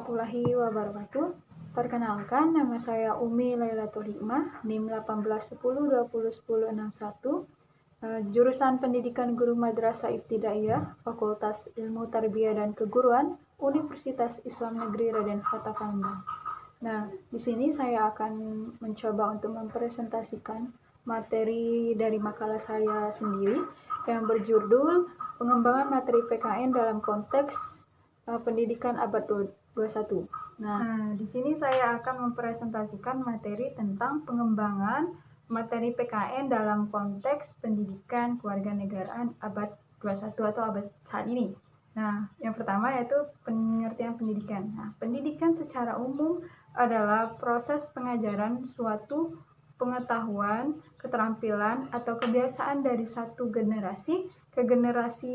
warahmatullahi wabarakatuh. Perkenalkan, nama saya Umi Lailatul Hikmah, NIM 1810201061, jurusan Pendidikan Guru Madrasah Ibtidaiyah, Fakultas Ilmu Tarbiyah dan Keguruan, Universitas Islam Negeri Raden Fatah Palembang. Nah, di sini saya akan mencoba untuk mempresentasikan materi dari makalah saya sendiri yang berjudul Pengembangan Materi PKN dalam Konteks Pendidikan Abad 21. Nah, di sini saya akan mempresentasikan materi tentang pengembangan materi PKN dalam konteks pendidikan kewarganegaraan abad 21 atau abad saat ini. Nah, yang pertama yaitu pengertian pendidikan. Nah, pendidikan secara umum adalah proses pengajaran suatu pengetahuan, keterampilan, atau kebiasaan dari satu generasi ke generasi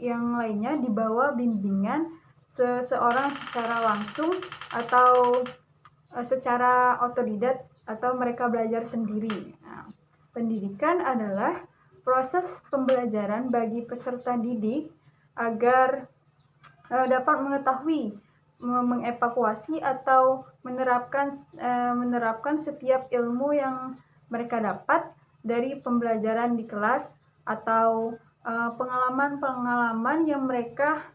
yang lainnya di bawah bimbingan seseorang secara langsung atau secara otodidak atau mereka belajar sendiri. Nah, pendidikan adalah proses pembelajaran bagi peserta didik agar dapat mengetahui, mengevakuasi atau menerapkan setiap ilmu yang mereka dapat dari pembelajaran di kelas atau pengalaman-pengalaman yang mereka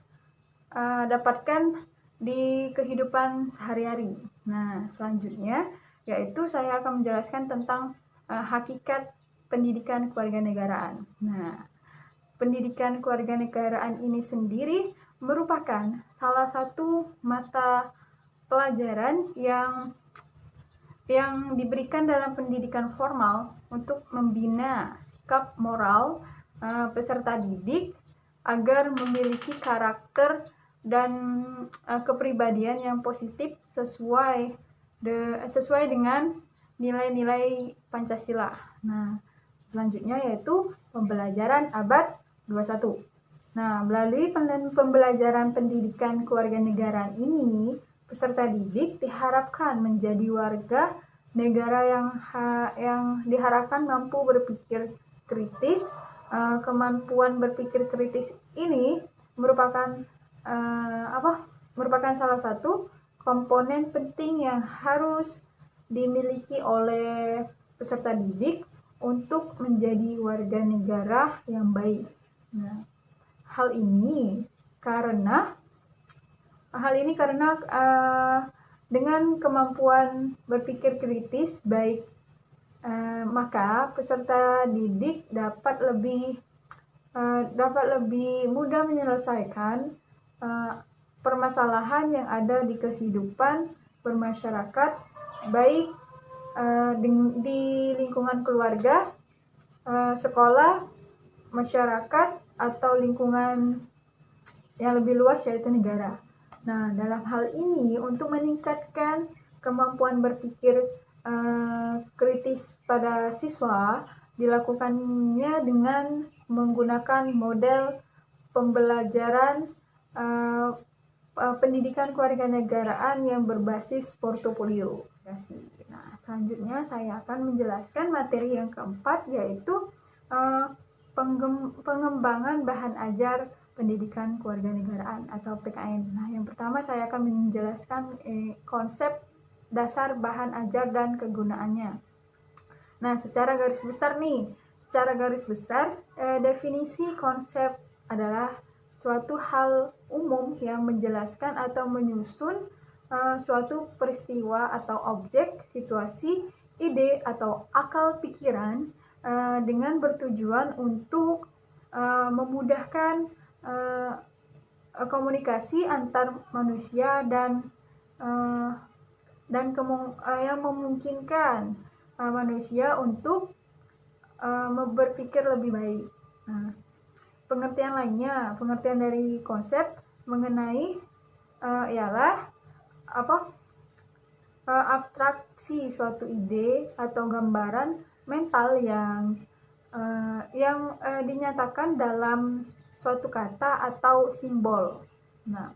dapatkan di kehidupan sehari-hari. Nah, selanjutnya yaitu saya akan menjelaskan tentang hakikat pendidikan kewarganegaraan. Nah, pendidikan kewarganegaraan ini sendiri merupakan salah satu mata pelajaran yang diberikan dalam pendidikan formal untuk membina sikap moral peserta didik agar memiliki karakter dan kepribadian yang positif sesuai dengan nilai-nilai Pancasila. Nah, selanjutnya yaitu pembelajaran abad 21. Nah, melalui pembelajaran pendidikan kewarganegaraan ini, peserta didik diharapkan menjadi warga negara yang diharapkan mampu berpikir kritis. Kemampuan berpikir kritis ini merupakan salah satu komponen penting yang harus dimiliki oleh peserta didik untuk menjadi warga negara yang baik. Nah, hal ini karena dengan kemampuan berpikir kritis baik, maka peserta didik dapat lebih mudah menyelesaikan permasalahan yang ada di kehidupan bermasyarakat, baik di lingkungan keluarga, sekolah, masyarakat, atau lingkungan yang lebih luas yaitu negara. Nah, dalam hal ini untuk meningkatkan kemampuan berpikir kritis pada siswa dilakukannya dengan menggunakan model pembelajaran pendidikan kewarganegaraan yang berbasis portofolio. Nah, selanjutnya saya akan menjelaskan materi yang keempat yaitu pengembangan bahan ajar pendidikan kewarganegaraan atau PKN. Nah, yang pertama saya akan menjelaskan konsep dasar bahan ajar dan kegunaannya. Nah, secara garis besar definisi konsep adalah suatu hal umum yang menjelaskan atau menyusun suatu peristiwa atau objek, situasi, ide atau akal pikiran dengan bertujuan untuk memudahkan komunikasi antar manusia dan yang memungkinkan manusia untuk berpikir lebih baik. Nah, pengertian dari konsep mengenai ialah abstraksi suatu ide atau gambaran mental yang dinyatakan dalam suatu kata atau simbol. Nah,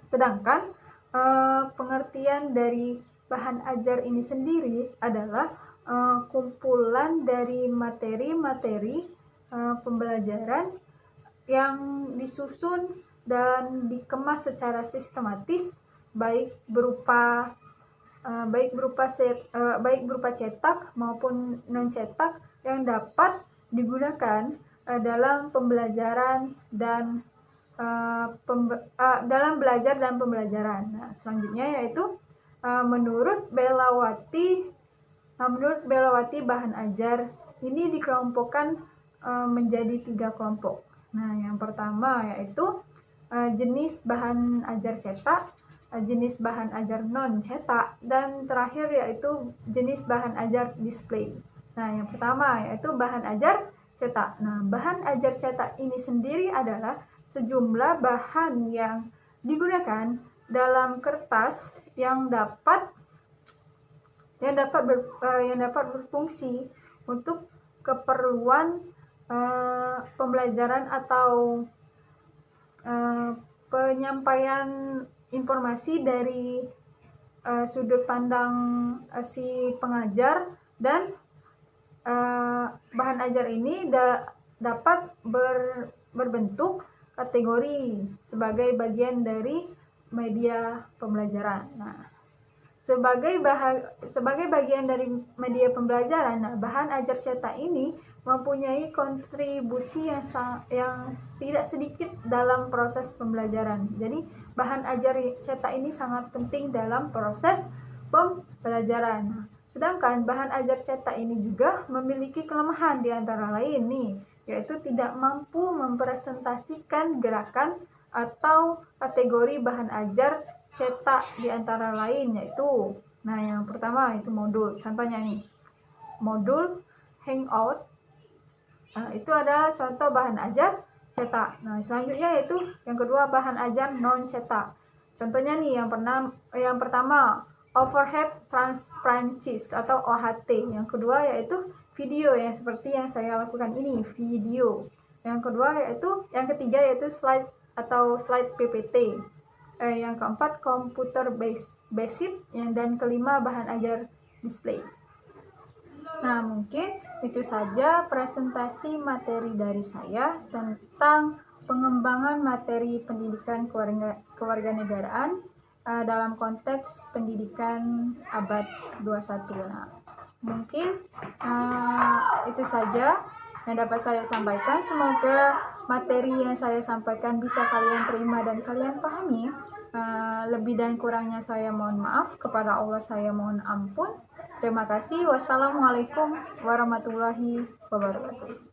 sedangkan pengertian dari bahan ajar ini sendiri adalah kumpulan dari materi-materi pembelajaran yang disusun dan dikemas secara sistematis baik berupa cetak maupun non cetak yang dapat digunakan dalam pembelajaran dan dalam belajar dan pembelajaran. Nah, selanjutnya yaitu menurut Belawati bahan ajar ini dikelompokkan menjadi 3 kelompok. Nah, yang pertama yaitu jenis bahan ajar cetak, jenis bahan ajar non cetak, dan terakhir yaitu jenis bahan ajar display. Nah, yang pertama yaitu bahan ajar cetak. Nah, bahan ajar cetak ini sendiri adalah sejumlah bahan yang digunakan dalam kertas yang dapat berfungsi untuk keperluan pembelajaran atau penyampaian informasi dari sudut pandang si pengajar, dan bahan ajar ini dapat berbentuk kategori sebagai bagian dari media pembelajaran. Nah, sebagai bagian dari media pembelajaran, nah, bahan ajar cetak ini mempunyai kontribusi yang tidak sedikit dalam proses pembelajaran. Jadi, bahan ajar cetak ini sangat penting dalam proses pembelajaran. Nah, sedangkan bahan ajar cetak ini juga memiliki kelemahan di antara lain nih, yaitu tidak mampu mempresentasikan gerakan atau kategori bahan ajar cetak di antara lain, yaitu yang pertama itu modul. Contohnya nih, modul Hangout. Itu adalah contoh bahan ajar cetak. Nah, selanjutnya yaitu yang kedua bahan ajar non cetak. Contohnya nih, yang pertama overhead transparencies atau OHT. Yang kedua yaitu video, yang seperti yang saya lakukan ini, video. Yang ketiga yaitu slide atau slide PPT. Yang keempat computer basic, dan kelima bahan ajar display. Nah, mungkin itu saja presentasi materi dari saya tentang pengembangan materi pendidikan kewarganegaraan dalam konteks pendidikan abad 21. Nah, mungkin itu saja yang dapat saya sampaikan. Semoga materi yang saya sampaikan bisa kalian terima dan kalian pahami. Lebih dan kurangnya saya mohon maaf. Kepada Allah saya mohon ampun. Terima kasih. Wassalamualaikum warahmatullahi wabarakatuh.